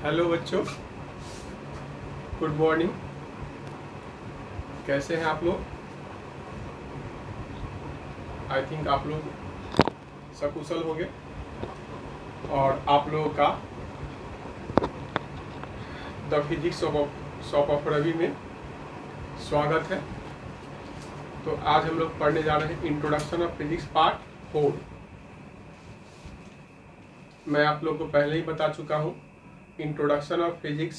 Hello बच्चों, good morning. कैसे हैं आप लोग? आई थिंक आप लोग सकुशल होंगे और आप लोगों का the physics shop of Ravi में स्वागत है। तो आज हम लोग पढ़ने जा रहे हैं इंट्रोडक्शन ऑफ फिजिक्स पार्ट 4। मैं आप लोग को पहले ही बता चुका हूँ, इंट्रोडक्शन ऑफ फिजिक्स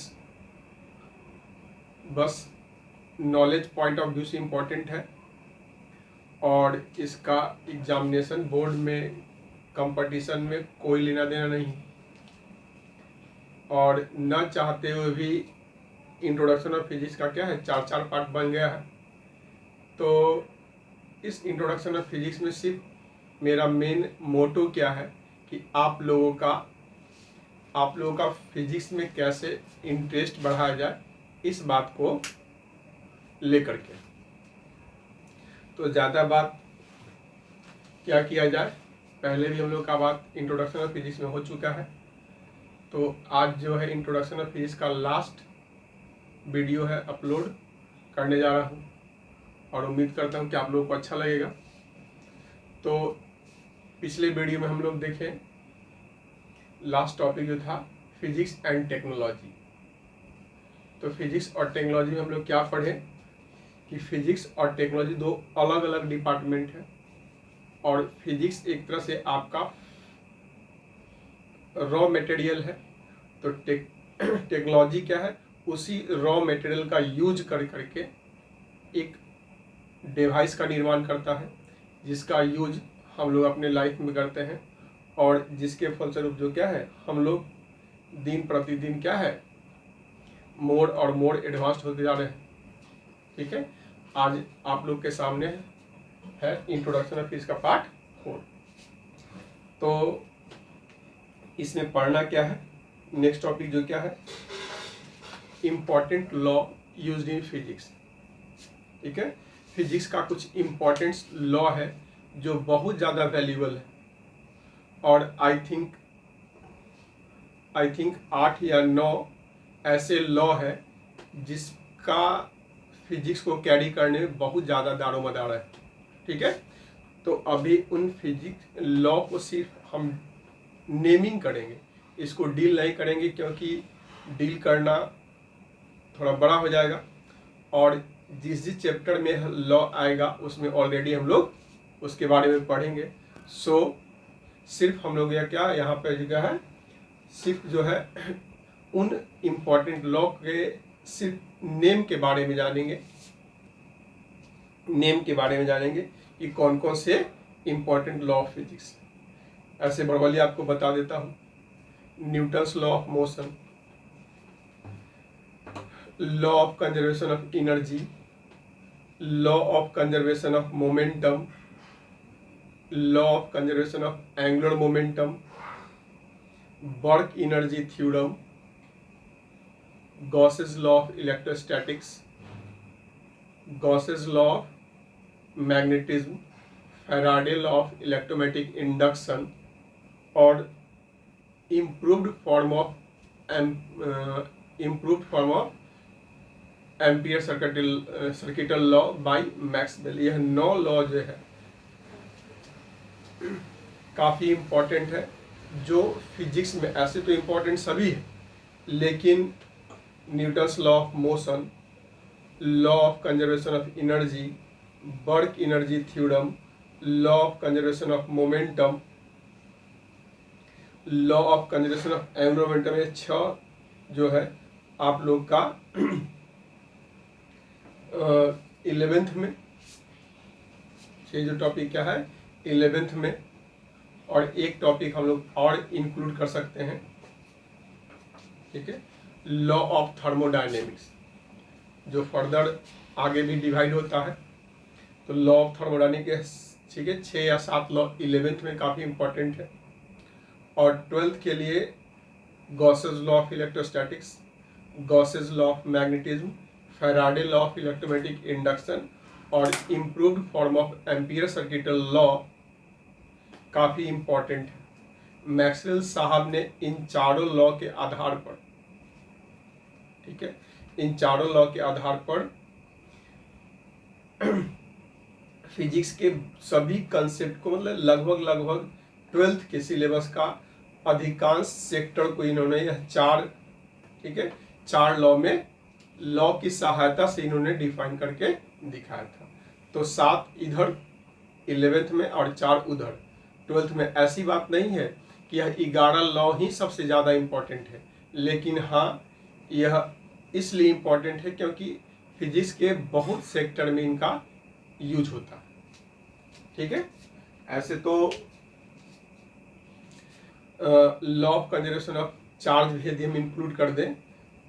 बस नॉलेज पॉइंट ऑफ व्यू से इम्पोर्टेंट है और इसका एग्जामिनेशन बोर्ड में कंपटीशन में कोई लेना देना नहीं, और न चाहते हुए भी इंट्रोडक्शन ऑफ फिजिक्स का क्या है 4 पार्ट बन गया है। तो इस इंट्रोडक्शन ऑफ फिजिक्स में सिर्फ मेरा मेन मोटो क्या है कि आप लोगों का फिजिक्स में कैसे इंटरेस्ट बढ़ाया जाए, इस बात को लेकर के। तो ज़्यादा बात क्या किया जाए, पहले भी हम लोग का बात इंट्रोडक्शन ऑफ फिजिक्स में हो चुका है। तो आज जो है इंट्रोडक्शन ऑफ फिजिक्स का लास्ट वीडियो है, अपलोड करने जा रहा हूँ और उम्मीद करता हूँ कि आप लोगों को अच्छा लगेगा। तो पिछले वीडियो में हम लोग देखें, लास्ट टॉपिक जो था फिजिक्स एंड टेक्नोलॉजी। तो फिजिक्स और टेक्नोलॉजी में हम लोग क्या पढ़े कि फिजिक्स और टेक्नोलॉजी दो अलग अलग डिपार्टमेंट है और फिजिक्स एक तरह से आपका रॉ मटेरियल है। तो टेक्नोलॉजी क्या है, उसी रॉ मटेरियल का यूज कर करके एक डिवाइस का निर्माण करता है, जिसका यूज हम लोग अपने लाइफ में करते हैं और जिसके फलस्वरूप जो क्या है हम लोग दिन प्रतिदिन क्या है मोर और मोर एडवांस्ड होते जा रहे हैं। ठीक है, आज आप लोग के सामने है इंट्रोडक्शन ऑफ फिजिक्स का पार्ट 4। तो इसमें पढ़ना क्या है, नेक्स्ट टॉपिक जो क्या है important law used in physics. ठीक है, फिजिक्स का कुछ इम्पॉर्टेंट लॉ है जो बहुत ज़्यादा वैल्यूबल है और आई थिंक 8 या 9 ऐसे लॉ है जिसका फिजिक्स को कैरी करने में बहुत ज़्यादा दारोमदार है। ठीक है, तो अभी उन फिजिक्स लॉ को सिर्फ हम नेमिंग करेंगे, इसको डील नहीं करेंगे क्योंकि डील करना थोड़ा बड़ा हो जाएगा और जिस चैप्टर में लॉ आएगा उसमें ऑलरेडी हम लोग उसके बारे में पढ़ेंगे। सो सिर्फ हम लोग क्या यहाँ पर जो है सिर्फ जो है उन इम्पॉर्टेंट लॉ के सिर्फ नेम के बारे में जानेंगे कि कौन कौन से इम्पॉर्टेंट लॉ ऑफ फिजिक्स। ऐसे बरबली आपको बता देता हूँ, Newton's law of motion, law of conservation of energy, law of conservation of momentum, law of conservation of angular momentum, work energy theorem, Gauss's law of electrostatics, Gauss's law of magnetism, Faraday law of electromagnetic induction और improved form of Ampere circuital law by Maxwell. यह 9 law जो है काफ़ी important है, जो physics में ऐसे तो इम्पोर्टेंट सभी है, लेकिन Newton's law of motion, law of conservation of energy, work energy theorem, law of conservation of momentum, law of conservation of angular momentum, ये 6 जो है आप लोग का 11th में, ये जो टॉपिक क्या है 11th में, और एक टॉपिक हम लोग और इंक्लूड कर सकते हैं। ठीक है, लॉ ऑफ थर्मोडायनेमिक्स जो फर्दर आगे भी डिवाइड होता है। तो लॉ ऑफ थर्मोडायनेमिक्स ठीक है 6 या 7 लॉ 11th में काफ़ी इंपॉर्टेंट है। और 12th के लिए Gauss's law of electrostatics, Gauss's law of magnetism, Faraday law of electromagnetic induction और improved form of Ampere circuital law काफ़ी इम्पॉर्टेंट है। मैक्सवेल साहब ने इन चारों लॉ के आधार पर ठीक है। इन चारों लॉ के आधार पर फिजिक्स के सभी कंसेप्ट को, मतलब लगभग 12th के सिलेबस का अधिकांश सेक्टर को इन्होंने यह चार, ठीक है, चार लॉ में, लॉ की सहायता से इन्होंने डिफाइन करके दिखाया था। तो 7 इधर 11th में और 4 उधर 12th में। ऐसी बात नहीं है कि यह 11 लॉ ही सबसे ज़्यादा इम्पोर्टेंट है, लेकिन हाँ यह इसलिए इम्पोर्टेंट है क्योंकि फिजिक्स के बहुत सेक्टर में इनका यूज होता है, ठीक है। ऐसे तो law of conservation of charge भी यदि हम इंक्लूड कर दें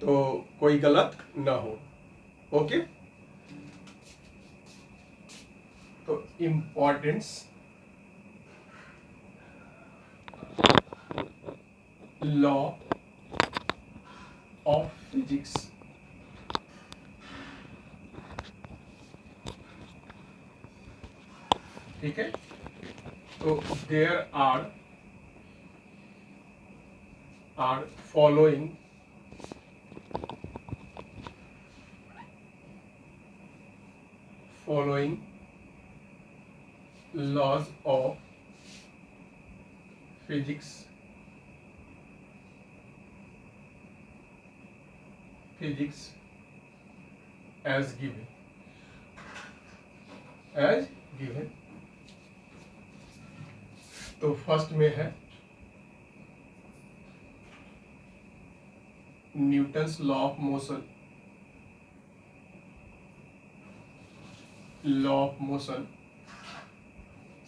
तो कोई गलत ना हो। ओके, तो इम्पोर्टेंस लॉ ऑफ फिजिक्स, ठीक है। तो there are following laws of physics as given तो फर्स्ट में है Newton's law of motion,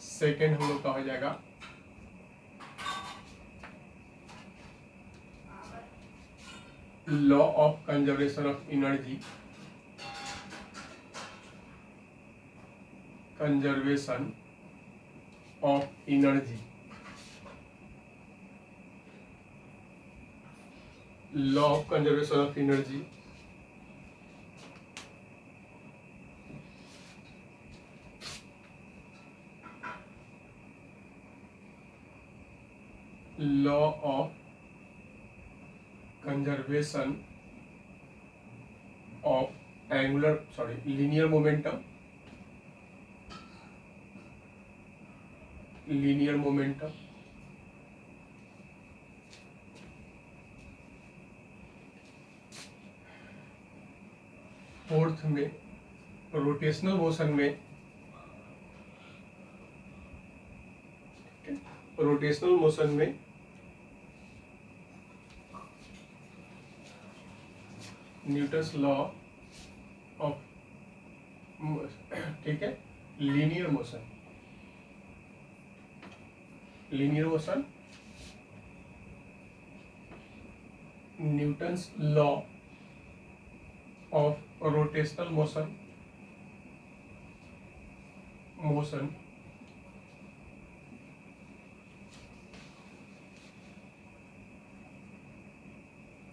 second हम लोग का हो जाएगा law of conservation of energy, law of conservation of energy, law of conservation of linear momentum, fourth में rotational motion में, न्यूटन्स लॉ ऑफ, ठीक है, linear motion, Newton's law of rotational motion,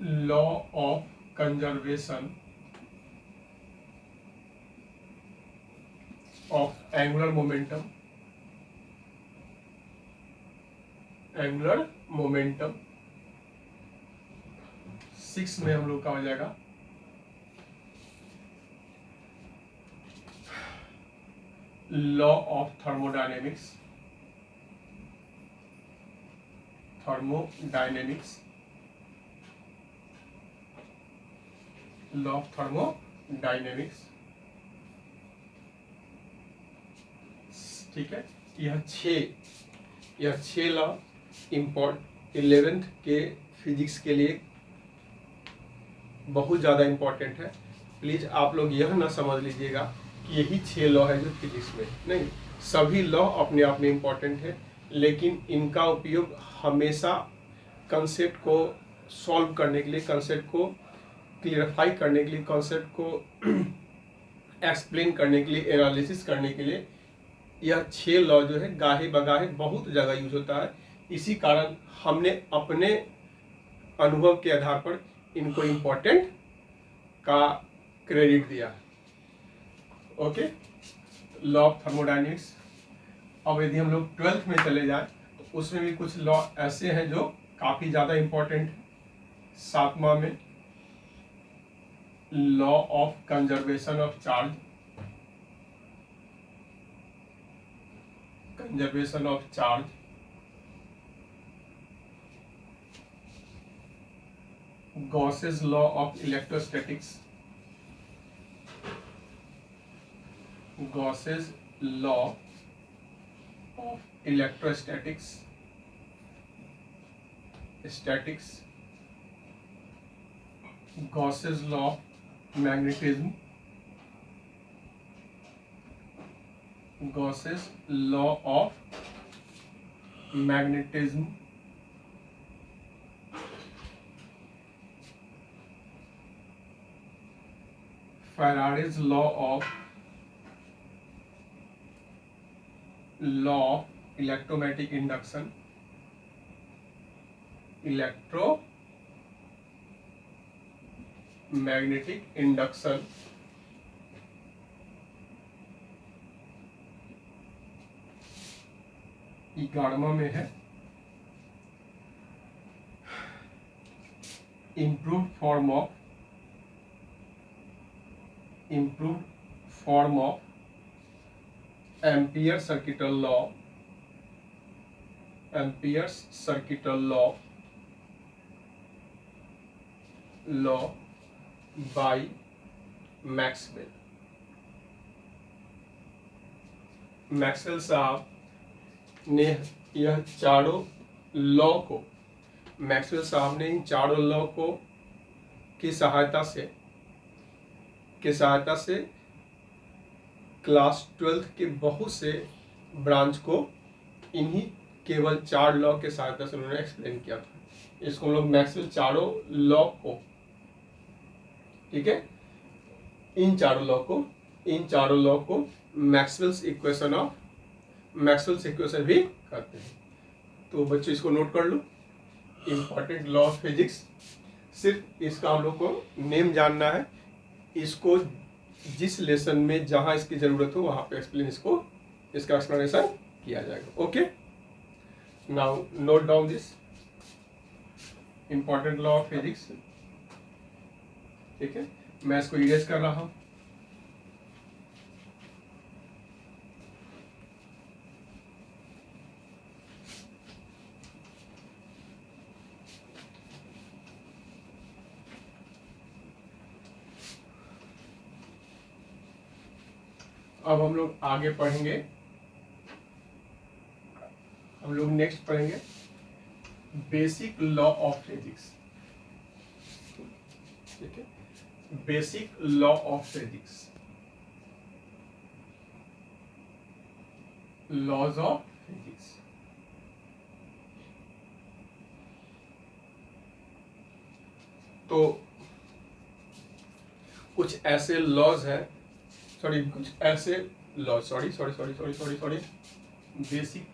law of conservation of angular momentum, six में हम लोग का हो जाएगा लॉ ऑफ थर्मोडायनेमिक्स, ठीक है। यह छह लॉ 11th के फिजिक्स के लिए बहुत ज़्यादा इम्पोर्टेंट है। प्लीज़ आप लोग यह ना समझ लीजिएगा कि यही 6 लॉ है जो फिजिक्स में, नहीं, सभी लॉ अपने आप में इम्पोर्टेंट है, लेकिन इनका उपयोग हमेशा कंसेप्ट को सॉल्व करने के लिए, कंसेप्ट को क्लियरिफाई करने के लिए, कंसेप्ट को एक्सप्लेन करने के लिए, एनालिसिस करने के लिए यह 6 लॉ जो है गाहे बगाहे बहुत जगह यूज होता है। इसी कारण हमने अपने अनुभव के आधार पर इनको इम्पोर्टेंट का क्रेडिट दिया। Okay, law of thermodynamics. अब यदि हम लोग 12th में चले जाएं तो उसमें भी कुछ लॉ ऐसे हैं जो काफ़ी ज़्यादा इम्पोर्टेंट है। 7वां में law of conservation of charge, conservation of charge, Gauss's law of electrostatics, Gauss's law of electrostatics, statics, Gauss's law of magnetism, Gauss's law of magnetism, Faraday's law of electromagnetic induction, electromagnetic induction, गार्मा में है improved form of Ampere's circuital law by Maxwell साहब ने यह चारों law को, Maxwell साहब ने इन चारों लॉ को की सहायता से क्लास 12th के बहुत से ब्रांच को इन्हीं केवल 4 लॉ के सहायता से उन्होंने एक्सप्लेन किया था। इसको हम लोग मैक्सवेल चारों लॉ को, ठीक है, इन चारों लॉ को मैक्सवेल्स इक्वेशन भी करते हैं। तो बच्चों इसको नोट कर लो, इंपॉर्टेंट लॉ ऑफ फिजिक्स। सिर्फ इसका हम लोग को नेम जानना है, इसको जिस लेसन में जहां इसकी जरूरत हो वहां पे इसका एक्सप्लेनेशन किया जाएगा। Okay, now note down this important law of physics. ठीक है, मैं इसको इरेज कर रहा हूं। अब हम लोग आगे पढ़ेंगे, हम लोग नेक्स्ट पढ़ेंगे बेसिक लॉ ऑफ फिजिक्स। ठीक है, basic law of physics, laws of physics. तो कुछ ऐसे लॉज है, बेसिक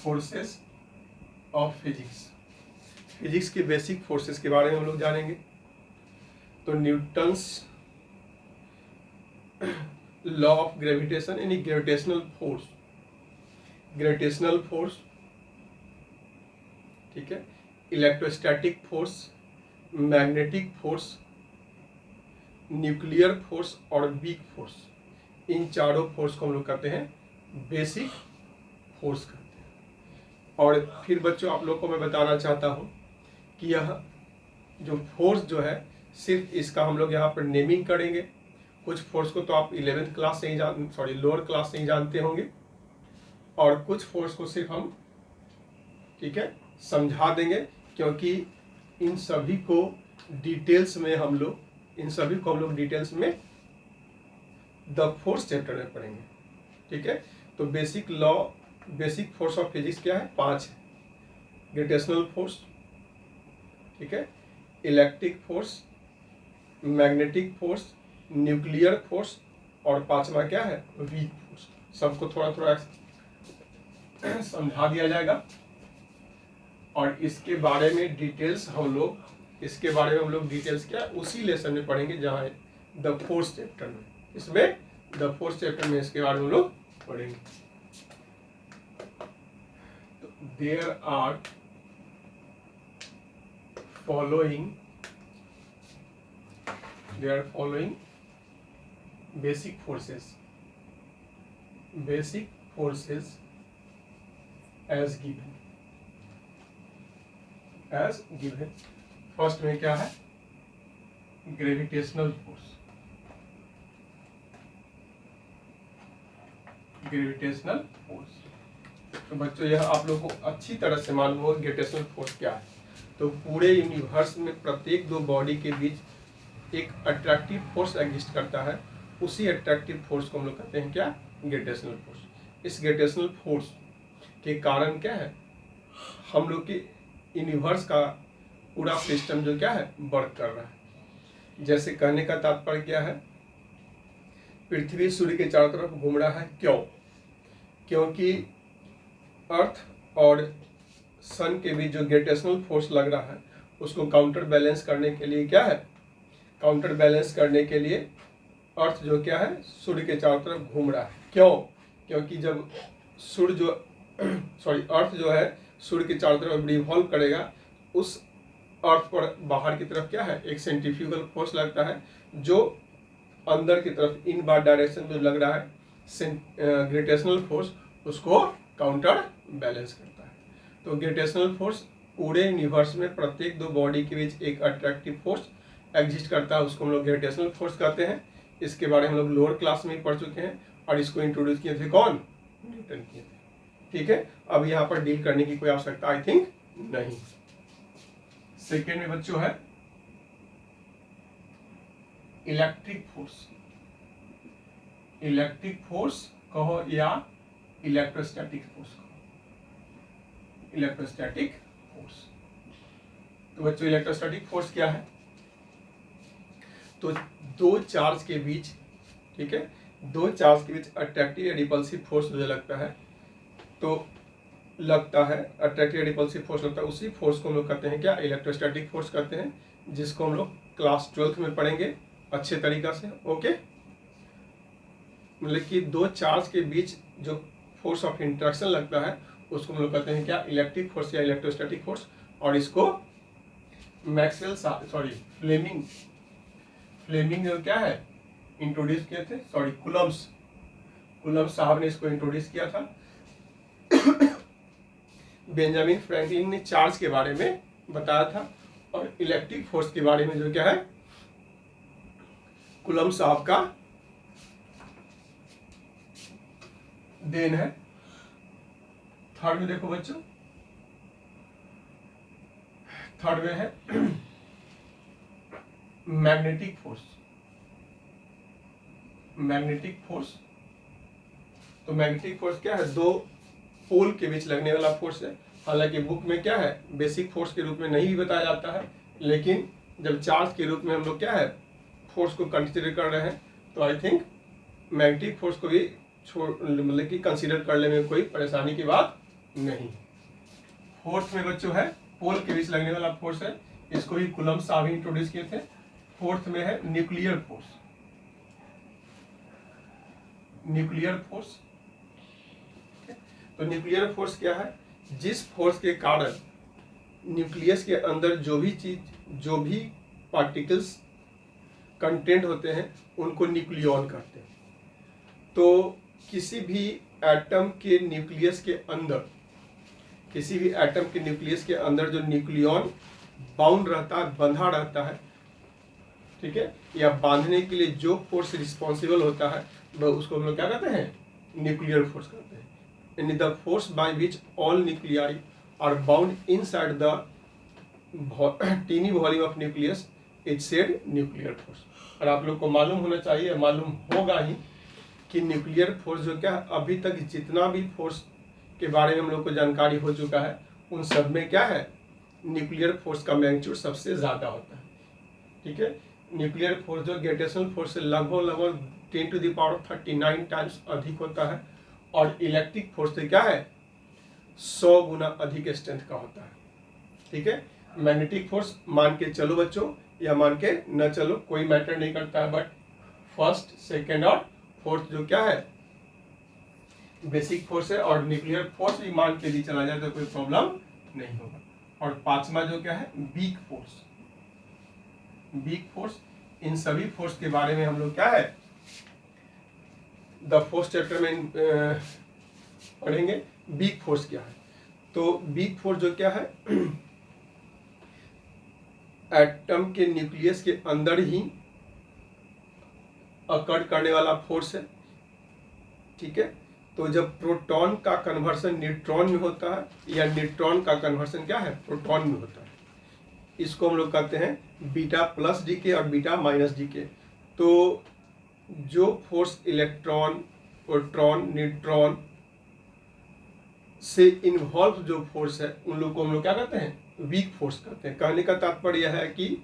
फोर्सेस ऑफ फिजिक्स के बेसिक फोर्सेस के बारे में हम लोग जानेंगे। तो न्यूटन्स लॉ ऑफ ग्रेविटेशन, यानी ग्रेविटेशनल फोर्स, ठीक है, electrostatic force, magnetic force, nuclear force और वीक फोर्स, इन चारों फोर्स को हम लोग कहते हैं बेसिक फोर्स कहते हैं। और फिर बच्चों आप लोग को मैं बताना चाहता हूं कि यह जो फोर्स जो है, सिर्फ इसका हम लोग यहाँ पर नेमिंग करेंगे। कुछ फोर्स को तो आप 11th क्लास से ही लोअर क्लास से ही जानते होंगे, और कुछ फोर्स को सिर्फ हम, ठीक है, समझा देंगे, क्योंकि इन सभी को डिटेल्स में हम लोग डिटेल्स में द फोर्स चैप्टर में पढ़ेंगे। ठीक है, तो बेसिक फोर्स ऑफ फिजिक्स क्या है? 5 है। ग्रेविटेशनल फोर्स, ठीक है, electric force, magnetic force, nuclear force, और 5वां क्या है? Weak force. सबको थोड़ा थोड़ा समझा दिया जाएगा, और इसके बारे में डिटेल्स हम लोग डिटेल्स क्या उसी लेसन में पढ़ेंगे जहाँ द फोर्थ चैप्टर में। इसमें द फोर्थ चैप्टर में इसके बारे में हम लोग पढ़ेंगे। तो there are following basic forces as given. First में क्या है? ग्रेविटेशनल फोर्स, तो बच्चों यह आप लोगों को अच्छी तरह से मालूम हो ग्रेविटेशनल फोर्स क्या है। तो पूरे यूनिवर्स में प्रत्येक दो बॉडी के बीच एक अट्रैक्टिव फोर्स एग्जिस्ट करता है, उसी अट्रैक्टिव फोर्स को हम लोग कहते हैं क्या? Gravitational force. इस ग्रेविटेशनल फोर्स के कारण क्या है, हम लोग के यूनिवर्स का पूरा सिस्टम जो क्या है वर्क कर रहा है। जैसे कहने का तात्पर्य क्या है, पृथ्वी सूर्य के चारों तरफ घूम रहा है। क्यों? क्योंकि अर्थ और सन के बीच जो ग्रेविटेशनल फोर्स लग रहा है उसको काउंटर बैलेंस करने के लिए क्या है, काउंटर बैलेंस करने के लिए अर्थ जो क्या है सूर्य के चारों तरफ घूम रहा है। क्यों? क्योंकि जब सूर्य जो अर्थ जो है सूर्य के चारों तरफ रिवॉल्व करेगा, उस अर्थ पर बाहर की तरफ क्या है एक सेंट्रीफ्यूगल फोर्स लगता है, जो अंदर की तरफ इन बार डायरेक्शन में लग रहा है ग्रेविटेशनल फोर्स, उसको काउंटर बैलेंस करता है। तो ग्रेविटेशनल फोर्स पूरे यूनिवर्स में प्रत्येक दो बॉडी के बीच एक अट्रैक्टिव फोर्स एग्जिस्ट करता है, उसको हम लोग ग्रेविटेशनल फोर्स कहते हैं। इसके बारे में हम लोग लोअर क्लास में ही पढ़ चुके हैं और इसको इंट्रोड्यूस किए थे कौन? न्यूटन किए थे। ठीक है, अब यहाँ पर डील करने की कोई आवश्यकता आई थिंक नहीं। सेकेंड में बच्चों है इलेक्ट्रिक फोर्स कहो या इलेक्ट्रोस्टैटिक फोर्स कहो। इलेक्ट्रोस्टैटिक फोर्स, तो बच्चों इलेक्ट्रोस्टैटिक फोर्स क्या है? तो दो चार्ज के बीच, ठीक है, दो चार्ज के बीच अट्रैक्टिव या रिपल्सिव फोर्स मुझे लगता है, तो लगता है अट्रैक्टिव रिपल्सिव फोर्स लगता है, उसी फोर्स को हम लोग कहते हैं क्या? इलेक्ट्रोस्टैटिक फोर्स कहते हैं, जिसको हम लोग क्लास 12th में पढ़ेंगे अच्छे तरीका से। ओके, मतलब कि दो चार्ज के बीच जो फोर्स ऑफ इंटरेक्शन लगता है उसको हम लोग कहते हैं क्या? इलेक्ट्रिक फोर्स या इलेक्ट्रोस्टैटिक फोर्स। और इसको फ्लेमिंग जो क्या है इंट्रोड्यूस किए थे, कुलम्ब साहब ने इसको इंट्रोड्यूस किया था। बेंजामिन फ्रैंकलिन ने चार्ज के बारे में बताया था, और इलेक्ट्रिक फोर्स के बारे में जो क्या है कुलम्ब साहब का देन है। थर्ड में देखो बच्चों, थर्ड में है मैग्नेटिक फोर्स। तो मैग्नेटिक फोर्स क्या है? दो पोल के बीच लगने वाला फोर्स है। हालांकि बुक में क्या है बेसिक फोर्स के रूप में नहीं बताया जाता है, लेकिन जब चार्ज के रूप में हम लोग क्या है फोर्स को कंसिडर कर रहे हैं, तो आई थिंक मैग्नेटिक फोर्स को भी मतलब कि कंसिडर करने में कोई परेशानी की बात नहीं। फोर्थ में बच्चों है पोल के बीच लगने वाला फोर्स है, इसको भी कुलम्ब साहब ही इंट्रोड्यूस किए थे। फोर्थ में है न्यूक्लियर फोर्स। तो न्यूक्लियर फोर्स क्या है? जिस फोर्स के कारण न्यूक्लियस के अंदर जो भी पार्टिकल्स कंटेंट होते हैं उनको न्यूक्लियॉन कहते हैं। तो किसी भी एटम के न्यूक्लियस के अंदर जो न्यूक्लियॉन बाउंड रहता है, बंधा रहता है, ठीक है, या बांधने के लिए जो फोर्स रिस्पॉन्सिबल होता है वह उसको हम लोग क्या कहते हैं? न्यूक्लियर फोर्स कहते हैं। यानी the force by which all nuclei are bound inside the tiny volume of nucleus is said nuclear force. और आप लोग को मालूम होना चाहिए, मालूम होगा ही कि न्यूक्लियर फोर्स जो क्या है, अभी तक जितना भी फोर्स के बारे में हम लोग को जानकारी हो चुका है उन सब में क्या है न्यूक्लियर फोर्स का मैग्नीट्यूड सबसे ज़्यादा होता है। ठीक है, न्यूक्लियर फोर्स जो ग्रेविटेशनल फोर्स से लगभग 10⁻39 टाइम्स अधिक होता है, और इलेक्ट्रिक फोर्स से क्या है 100 गुना अधिक स्ट्रेंथ का होता है। ठीक है, मैग्नेटिक फोर्स मान के चलो बच्चों या मान के न चलो, कोई मैटर नहीं करता है, बट फर्स्ट सेकेंड और फोर्थ जो क्या है बेसिक फोर्स है, और न्यूक्लियर फोर्स भी मान के भी चला जाए तो कोई प्रॉब्लम नहीं होगा। और पांचवा जो क्या है वीक फोर्स। वीक फोर्स, इन सभी फोर्स के बारे में हम लोग क्या है द फोर्स चैप्टर में पढ़ेंगे। वीक फोर्स क्या है, तो वीक फोर्स जो क्या है एटम के न्यूक्लियस के अंदर ही अकर करने वाला फोर्स है, ठीक है। तो जब प्रोटॉन का कन्वर्सन न्यूट्रॉन में होता है या न्यूट्रॉन का कन्वर्सन क्या है प्रोटॉन में होता है, इसको हम लोग कहते हैं बीटा प्लस डीके और बीटा माइनस डीके। तो जो फोर्स इलेक्ट्रॉन, प्रोटॉन, न्यूट्रॉन से इन्वॉल्व जो फोर्स है उन लोग को हम लोग क्या कहते हैं वीक फोर्स कहते हैं। कहने का तात्पर्य यह है कि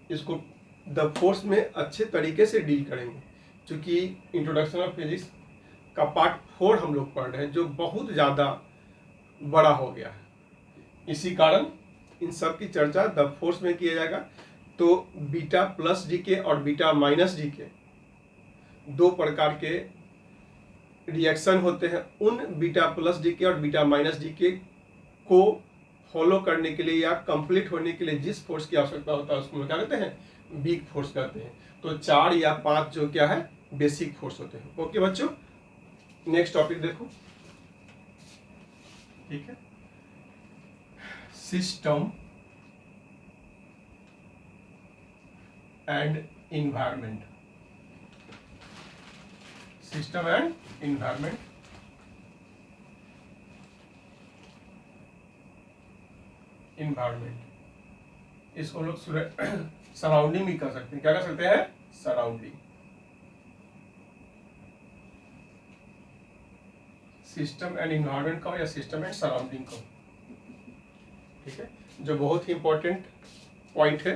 इसको द फोर्स में अच्छे तरीके से डील करेंगे, क्योंकि इंट्रोडक्शन ऑफ फिजिक्स का पार्ट 4 हम लोग पढ़ रहे हैं जो बहुत ज़्यादा बड़ा हो गया है, इसी कारण इन सब की चर्चा द फोर्स में किया जाएगा। तो बीटा प्लस डीके और बीटा माइनस डीके दो प्रकार के रिएक्शन होते हैं। उन बीटा प्लस डीके और बीटा माइनस डीके को फॉलो करने के लिए या कंप्लीट होने के लिए जिस फोर्स की आवश्यकता होता है उसको क्या कहते हैं वीक फोर्स कहते हैं। तो 4 या 5 जो क्या है बेसिक फोर्स होते हैं। ओके बच्चों, नेक्स्ट टॉपिक देखो, ठीक है। System and environment. System and environment, environment इसको हम लोग सराउंडिंग भी कर सकते हैं। क्या कर सकते हैं सराउंडिंग। सिस्टम एंड इन्वायरमेंट का या सिस्टम एंड सराउंडिंग का, ठीक है, जो बहुत ही इंपॉर्टेंट पॉइंट है।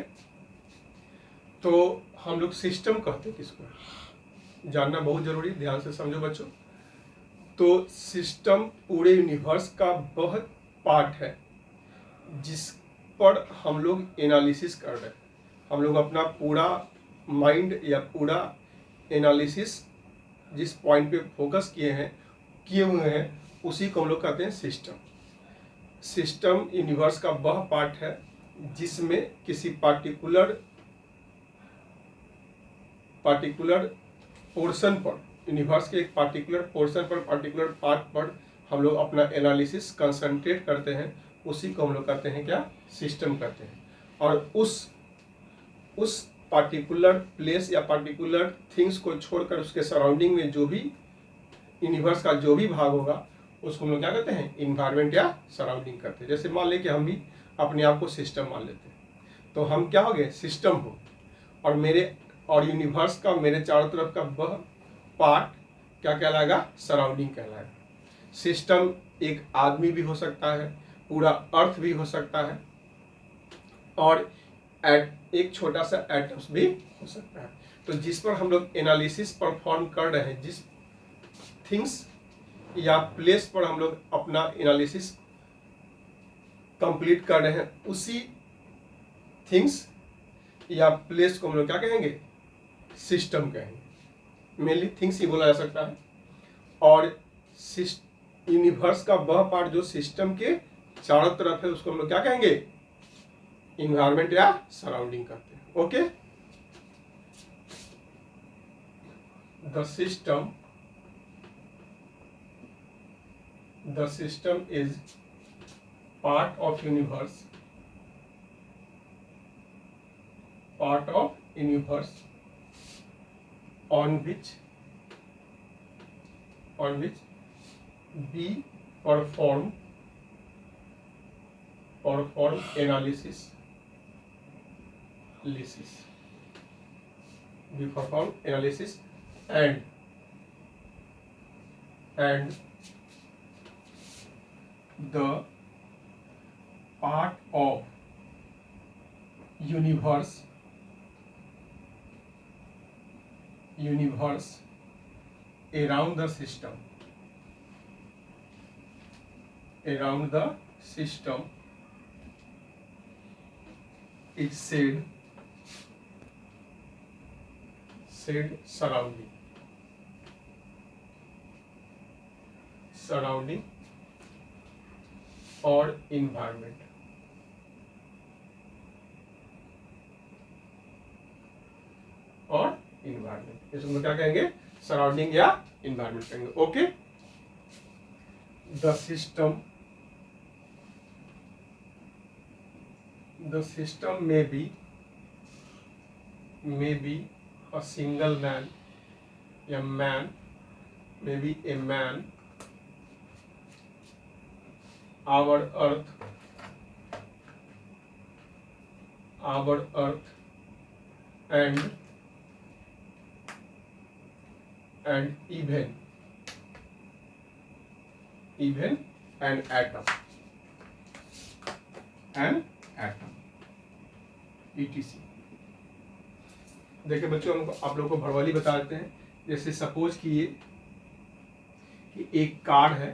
तो हम लोग सिस्टम कहते हैं किसको, जानना बहुत जरूरी, ध्यान से समझो बच्चों। तो सिस्टम पूरे यूनिवर्स का वह पार्ट है जिस पर हम लोग एनालिसिस कर रहे हैं। हम लोग अपना पूरा माइंड या पूरा एनालिसिस जिस पॉइंट पे फोकस किए हुए हैं उसी को हम लोग कहते हैं सिस्टम। सिस्टम यूनिवर्स का वह पार्ट है जिसमें किसी पार्टिकुलर पोर्शन पर, यूनिवर्स के एक पार्टिकुलर पोर्शन पर, पार्टिकुलर पार्ट पर हम लोग अपना एनालिसिस कंसंट्रेट करते हैं, उसी को हम लोग कहते हैं क्या सिस्टम कहते हैं। और उस पार्टिकुलर प्लेस या पार्टिकुलर थिंग्स को छोड़कर उसके सराउंडिंग में जो भी यूनिवर्स का जो भी भाग होगा उसको हम लोग क्या कहते हैं इन्वायरमेंट या सराउंडिंग करते हैं। जैसे मान ले कि हम भी अपने आप को सिस्टम मान लेते हैं, तो हम क्या हो गए सिस्टम हो, और यूनिवर्स का मेरे चारों तरफ का वह पार्ट क्या कहलाएगा सराउंडिंग कहलाएगा। सिस्टम एक आदमी भी हो सकता है, पूरा अर्थ भी हो सकता है, और एक छोटा सा एटम्स भी हो सकता है। तो जिस पर हम लोग एनालिसिस परफॉर्म कर रहे हैं, जिस थिंग्स या प्लेस पर हम लोग अपना एनालिसिस कंप्लीट कर रहे हैं, उसी थिंग्स या प्लेस को हम लोग क्या कहेंगे सिस्टम कहेंगे। मेनली थिंग्स ही बोला जा सकता है। और यूनिवर्स का वह पार्ट जो सिस्टम के चारों तरफ है उसको हम लोग क्या कहेंगे इन्वायरमेंट या सराउंडिंग करते हैं। Okay, the system is part of universe on which we perform analysis. We perform analysis and the part of universe around the system is said surrounding और environment। इसको क्या कहेंगे, सराउंडिंग या इन्वायरमेंट कहेंगे। Okay, the system में B a single man, a man, maybe a man, our earth and even an atom etc। देखिए बच्चों, हम आप लोगों को भरवाली बता देते हैं। जैसे सपोज किए कि एक कार है,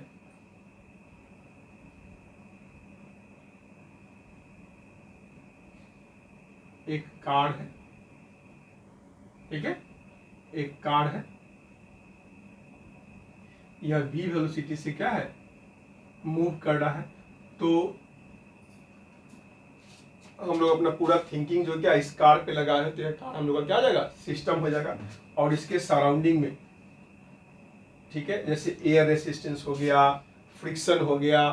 ठीक है, एक कार है, यह v वेलोसिटी से क्या है, मूव कर रहा है। तो हम लोग अपना पूरा थिंकिंग जो क्या इस कार पे लगा है, तो यह कार हम लोग का क्या हो जाएगा, सिस्टम हो जाएगा। और इसके सराउंडिंग में, ठीक है, जैसे एयर रेसिस्टेंस हो गया, फ्रिक्शन हो गया,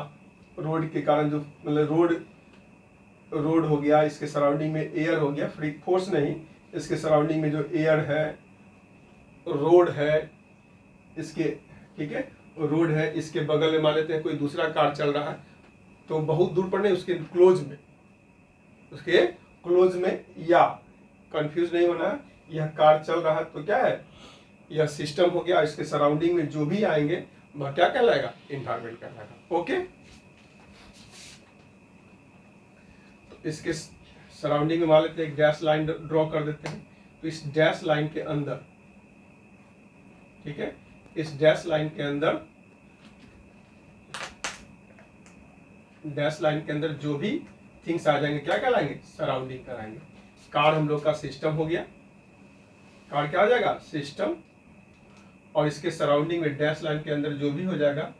रोड के कारण जो मतलब रोड हो गया, इसके सराउंडिंग में एयर हो गया, फोर्स नहीं, इसके सराउंडिंग में जो एयर है, रोड है इसके, ठीक है, रोड है, इसके बगल में मान लेते हैं कोई दूसरा कार चल रहा है, तो बहुत दूर पर नहीं, उसके क्लोज में या कंफ्यूज नहीं होना है, यह कार चल रहा है तो क्या है, यह सिस्टम हो गया। इसके सराउंडिंग में जो भी आएंगे वह क्या कहलाएगा, एनवायरनमेंट कहलाएगा। ओके, तो इसके सराउंडिंग में मान लेते हैं एक डैश लाइन ड्रॉ कर देते हैं। तो इस डैश लाइन के अंदर, ठीक है, इस डैश लाइन के अंदर जो भी थिंग्स आ जाएंगे क्या कहलाएंगे, सराउंडिंग कराएंगे। कार हम लोग का सिस्टम हो गया, कार क्या हो जाएगा, सिस्टम। और इसके सराउंडिंग में डैश लाइन के अंदर जो भी हो जाएगा,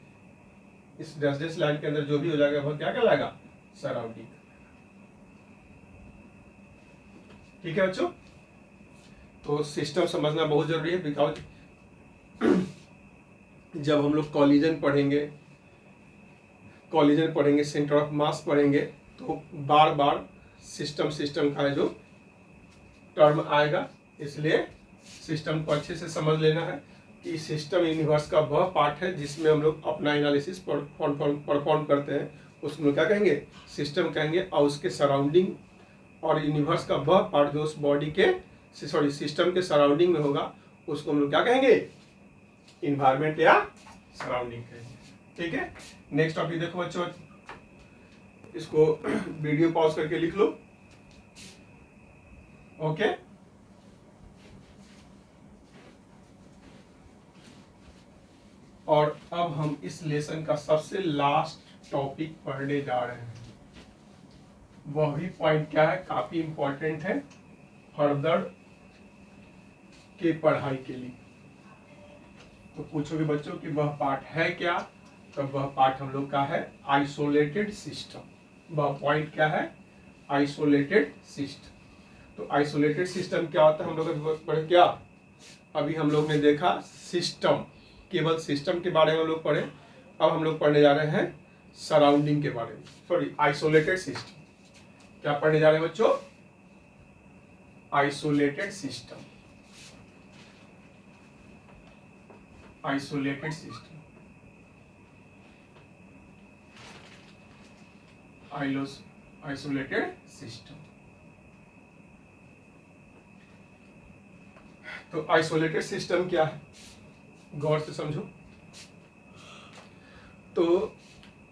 इस डैश लाइन के अंदर जो भी हो जाएगा वह क्या कहलाएगा, सराउंडिंग। ठीक है बच्चों, तो सिस्टम समझना बहुत जरूरी है, बिकॉज जब हम लोग कॉलिजन पढ़ेंगे, सेंटर ऑफ मास पढ़ेंगे, तो बार बार सिस्टम का जो टर्म आएगा, इसलिए सिस्टम को अच्छे से समझ लेना है कि सिस्टम यूनिवर्स का वह पार्ट है जिसमें हम लोग अपना एनालिसिस परफॉर्म करते हैं, उसको क्या कहेंगे, सिस्टम कहेंगे। और उसके सराउंडिंग और यूनिवर्स का वह पार्ट जो उस बॉडी के सिस्टम के सराउंडिंग में होगा, उसको हम लोग क्या कहेंगे, इन्वायरमेंट या सराउंडिंग कहेंगे। ठीक है, नेक्स्ट टॉपिक देखो बच्चों, इसको वीडियो पॉज करके लिख लो। ओके, और अब हम इस लेसन का सबसे लास्ट टॉपिक पढ़ने जा रहे हैं। वह भी पॉइंट क्या है, काफी इंपॉर्टेंट है फर्दर के पढ़ाई के लिए। तो पूछोगे बच्चों कि वह पार्ट है क्या, तो वह पार्ट हम लोग का है आइसोलेटेड सिस्टम। वह पॉइंट क्या है, आइसोलेटेड सिस्टम। तो आइसोलेटेड सिस्टम क्या होता है, हम लोग पढ़े क्या, अभी हम लोग ने देखा सिस्टम, केवल सिस्टम के बारे में हम लोग पढ़े। अब हम लोग पढ़ने जा रहे हैं सराउंडिंग के बारे में, सॉरी आइसोलेटेड सिस्टम। क्या पढ़ने जा रहे हैं बच्चों, isolated system. Isolated system, isolated system. तो आइसोलेटेड सिस्टम क्या है, गौर से समझो। तो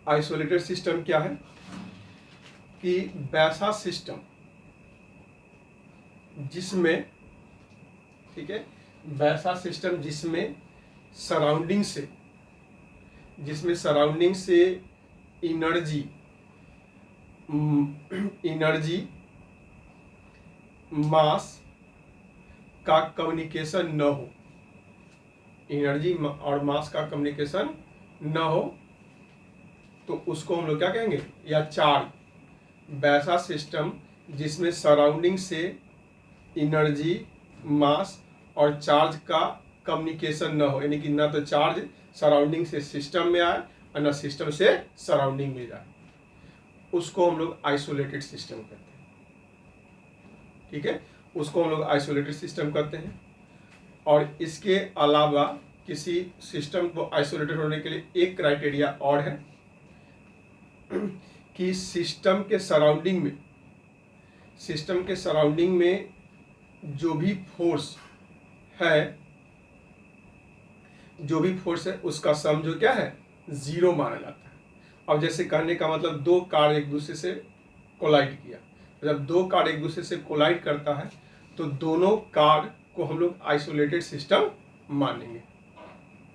आइसोलेटेड सिस्टम क्या है कि वैसा सिस्टम जिसमें, ठीक है, वैसा सिस्टम जिसमें सराउंडिंग से एनर्जी मास का कम्युनिकेशन न हो, एनर्जी और मास का कम्युनिकेशन न हो, तो उसको हम लोग क्या कहेंगे, या चार्ज। वैसा सिस्टम जिसमें सराउंडिंग से एनर्जी मास और चार्ज का कम्युनिकेशन न हो, यानी कि ना तो चार्ज सराउंडिंग से सिस्टम में आए और ना सिस्टम से सराउंडिंग में जाए, उसको हम लोग आइसोलेटेड सिस्टम कहते हैं। ठीक है, उसको हम लोग आइसोलेटेड सिस्टम कहते हैं। और इसके अलावा किसी सिस्टम को आइसोलेटेड होने के लिए एक क्राइटेरिया और है कि सिस्टम के सराउंडिंग में जो भी फोर्स है उसका सम जो क्या है, 0 माना जाता है। अब जैसे कहने का मतलब दो कार एक दूसरे से कोलाइड किया, जब दो कार एक दूसरे से कोलाइड करता है तो दोनों कार को हम लोग आइसोलेटेड सिस्टम मानेंगे।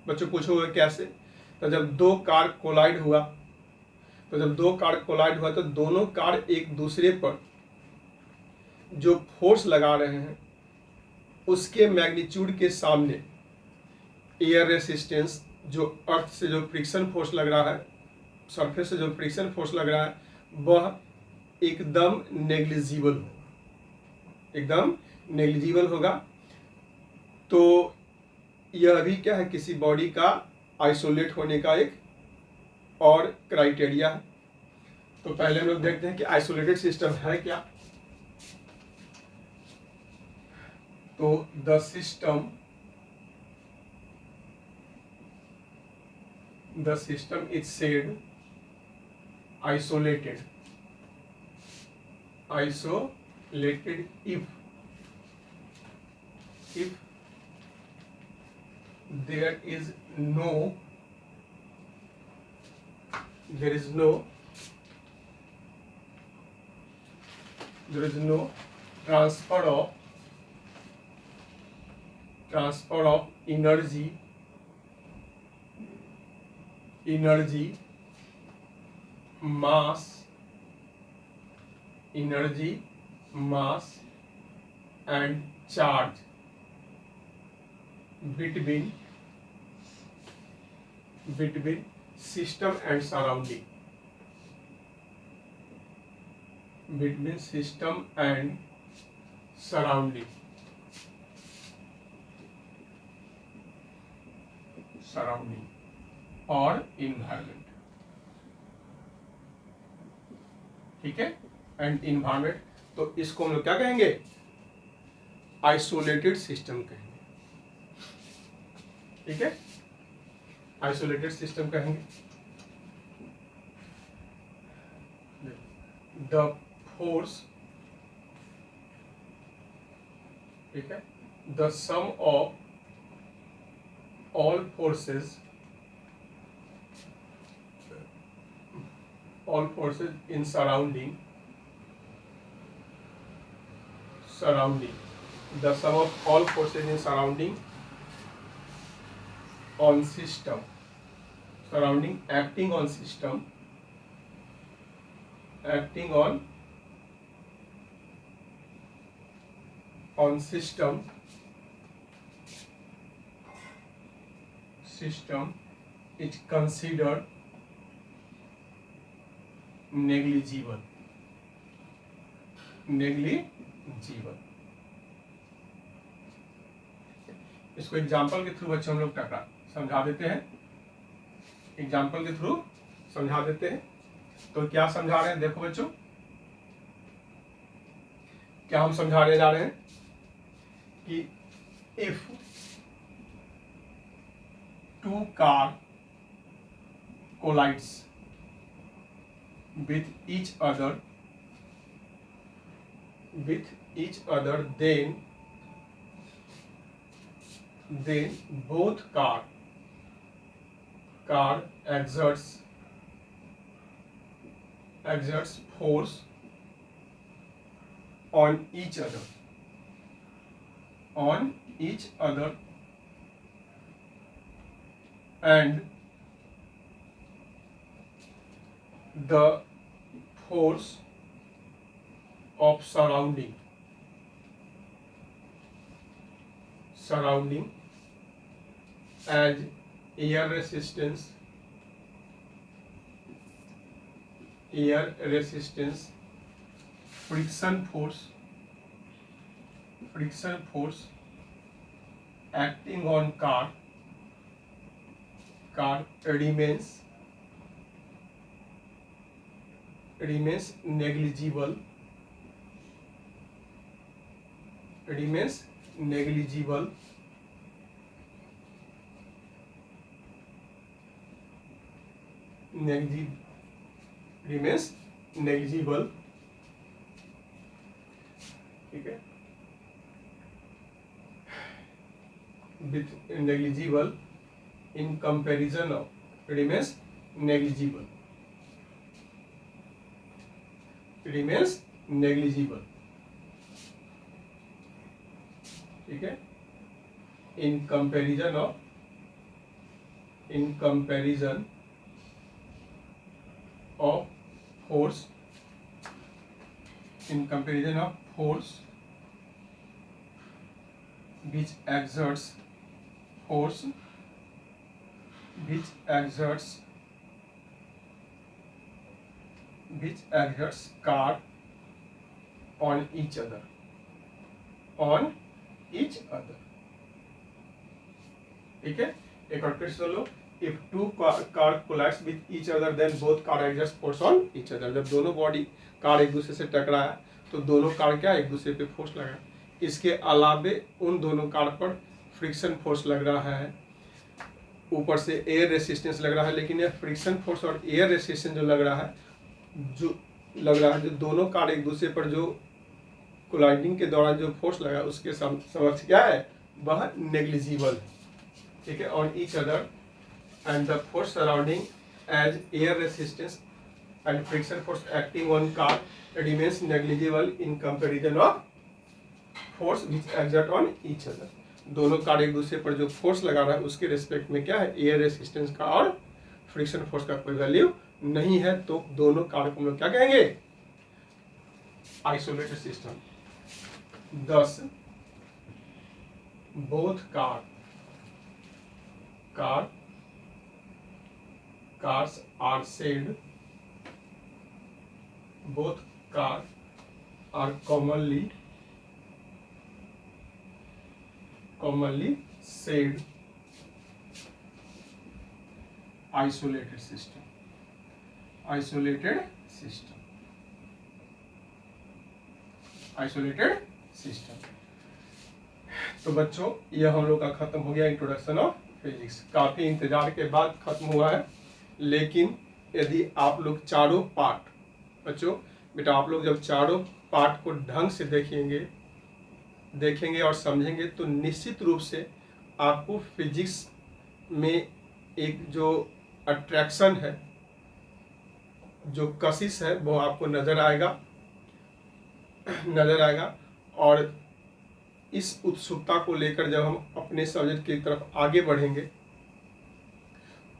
बच्चों पूछोगे कैसे? तो जब दो कार कोलाइड हुआ तो दोनों कार एक दूसरे पर जो फोर्स लगा रहे हैं उसके मैग्नीट्यूड के सामने एयर रेसिस्टेंस, जो अर्थ से जो फ्रिक्शन फोर्स लग रहा है, सरफेस से जो फ्रिक्शन फोर्स लग रहा है, वह एकदम नेग्लिजिबल होगा। तो यह भी क्या है, किसी बॉडी का आइसोलेट होने का एक और क्राइटेरिया है। तो पहले हम लोग देखते हैं कि आइसोलेटेड सिस्टम है क्या। तो the system is said isolated if there is no transfer of energy, mass and charge between system and surrounding, surrounding और environment। ठीक है, एंड इन्वायरमेंट। तो इसको हम लोग क्या कहेंगे, आइसोलेटेड सिस्टम कहेंगे। ठीक है, आइसोलेटेड सिस्टम कहेंगे। द फोर्स, ठीक है, the sum of all forces in surrounding, the sum of all forces in surrounding on system, acting on system, system is considered negligible। इसको एग्जाम्पल के थ्रू बच्चे हम लोग समझा देते हैं। तो क्या समझा रहे हैं, देखो बच्चों, क्या हम समझाने जा रहे हैं कि if two car collides with each other, then both car exerts force on each other, and the force of surrounding as air resistance, friction force acting on car remains negligible remains negligible ठीक है, with negligible in comparison of remains negligible ठीक है, in comparison of force which exerts car on each other ठीक है। एक और फिर से लो, if two car collides with each other then both car exert force on each other। जब दोनों बॉडी कार एक दूसरे से टकराया तो दोनों कार क्या एक दूसरे पे फोर्स लगा। इसके अलावे उन दोनों कार पर फ्रिक्शन फोर्स लग रहा है, ऊपर से एयर रेसिस्टेंस लग रहा है, लेकिन यह फ्रिक्शन फोर्स और एयर रेसिस्टेंस जो लग रहा है जो दोनों कार एक दूसरे पर जो कोलाइडिंग के दौरान जो फोर्स लगा उसके समक्ष क्या है, वह नेग्लिजिबल, ठीक है। On each other and the force surrounding as air resistance and friction force acting on car remains negligible in comparison of force which exert on each other. दोनों कार एक दूसरे पर जो फोर्स लगा रहा है उसके रिस्पेक्ट में क्या है, एयर रेसिस्टेंस का और फ्रिक्शन फोर्स का कोई वैल्यू नहीं है, तो दोनों कार को हम लोग क्या कहेंगे, isolated system. Thus, both cars are said, both cars are commonly said isolated system। तो बच्चों यह हम लोग का खत्म हो गया इंट्रोडक्शन ऑफ फिजिक्स। काफी इंतजार के बाद खत्म हुआ है, लेकिन यदि आप लोग चारों पार्ट, बच्चों बेटा आप लोग जब चारों पार्ट को ढंग से देखेंगे और समझेंगे तो निश्चित रूप से आपको फिजिक्स में एक जो अट्रैक्शन है, जो कशिश है, वो आपको नजर आएगा। और इस उत्सुकता को लेकर जब हम अपने सब्जेक्ट की तरफ आगे बढ़ेंगे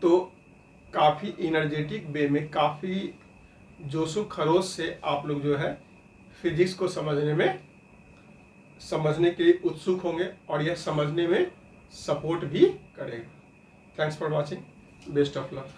तो काफ़ी एनर्जेटिक वे में, काफ़ी जोशो खरोश से आप लोग जो है फिजिक्स को समझने के लिए उत्सुक होंगे और यह समझने में सपोर्ट भी करेगा। Thanks for watching, best of luck.